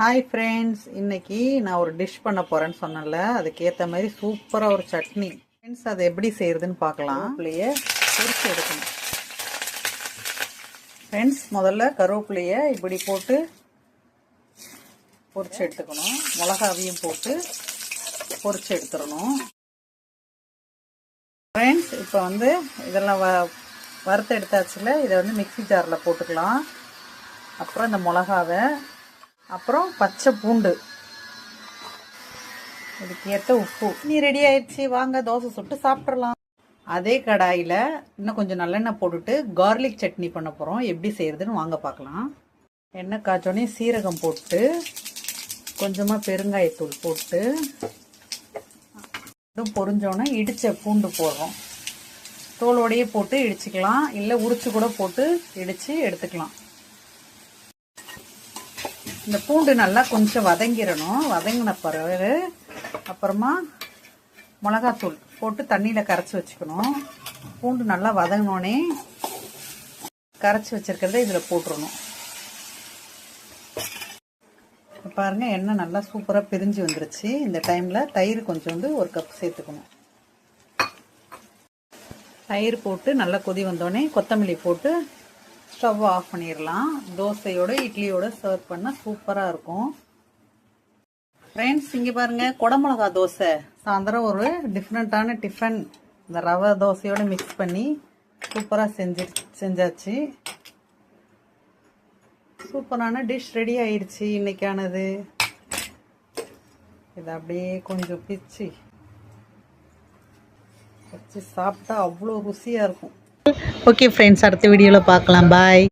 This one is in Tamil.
ஹாய் ஃப்ரெண்ட்ஸ், இன்னைக்கு நான் ஒரு டிஷ் பண்ண போகிறேன்னு சொன்னேன்ல, அதுக்கேற்ற மாதிரி சூப்பராக ஒரு சட்னி. ஃப்ரெண்ட்ஸ், அதை எப்படி செய்கிறதுன்னு பார்க்கலாம். கருவேப்பிலையை பொரிச்சு எடுக்கணும். ஃப்ரெண்ட்ஸ், முதல்ல கருவேப்பிலையை இப்படி போட்டு பொரிச்சு எடுத்துக்கணும். மிளகாவையும் போட்டு பொரிச்சு எடுத்துடணும். ஃப்ரெண்ட்ஸ், இப்போ இதெல்லாம் வறுத்து எடுத்தாச்சுல, இதை மிக்ஸி ஜாரில் போட்டுக்கலாம். அப்புறம் இந்த மிளகாவை, அப்புறம் பச்சை பூண்டு, இதுக்கு ஏற்ற உப்பு. நீ ரெடி ஆயிடுச்சு, வாங்க தோசை சுட்டு சாப்பிட்றலாம். அதே கடாயில் இன்னும் கொஞ்சம் நல்லெண்ணெய் போட்டுட்டு கார்லிக் சட்னி பண்ண போகிறோம். எப்படி செய்யறதுன்னு வாங்க பார்க்கலாம். எண்ணெய் காய்ச்சோடனே சீரகம் போட்டு கொஞ்சமாக பெருங்காயத்தூள் போட்டு பொரிஞ்சோன்னே இடித்த பூண்டு போடுறோம். தோலோடையே போட்டு இடிச்சுக்கலாம், இல்லை உரிச்சு கூட போட்டு இடித்து எடுத்துக்கலாம். இந்த பூண்டு நல்லா கொஞ்சம் வதங்கிடணும். வதங்கின பிறகு அப்புறமா மிளகாத்தூள் போட்டு தண்ணியில் கரைச்சி வச்சுக்கணும். பூண்டு நல்லா வதங்கினோடனே கரைச்சி வச்சுருக்கிறத இதில் போட்டுடணும். பாருங்கள், எண்ணெய் நல்லா சூப்பராக பிரிஞ்சு வந்துருச்சு. இந்த டைமில் தயிர் கொஞ்சோண்டு ஒரு கப் சேர்த்துக்கணும். தயிர் போட்டு நல்லா கொதி வந்தோடனே கொத்தமல்லி போட்டு ஸ்டவ் ஆஃப் பண்ணிடலாம். தோசையோட இட்லியோட சர்வ் பண்ணால் சூப்பராக இருக்கும். ஃப்ரெண்ட்ஸ், இங்கே பாருங்கள், குடமிளகா தோசை. சாயந்தரம் ஒரு டிஃப்ரெண்ட்டான டிஃபன் இந்த ரவை தோசையோடு மிக்ஸ் பண்ணி சூப்பராக செஞ்சாச்சு. சூப்பரான டிஷ் ரெடி ஆயிடுச்சு இன்னைக்கானது. இதை அப்படியே கொஞ்சம் பிச்சு வச்சு சாப்பிட்டா அவ்வளோ ருசியாக இருக்கும். ஓகே ஃப்ரெண்ட்ஸ், அடுத்த வீடியோவில் பார்க்கலாம். பாய்.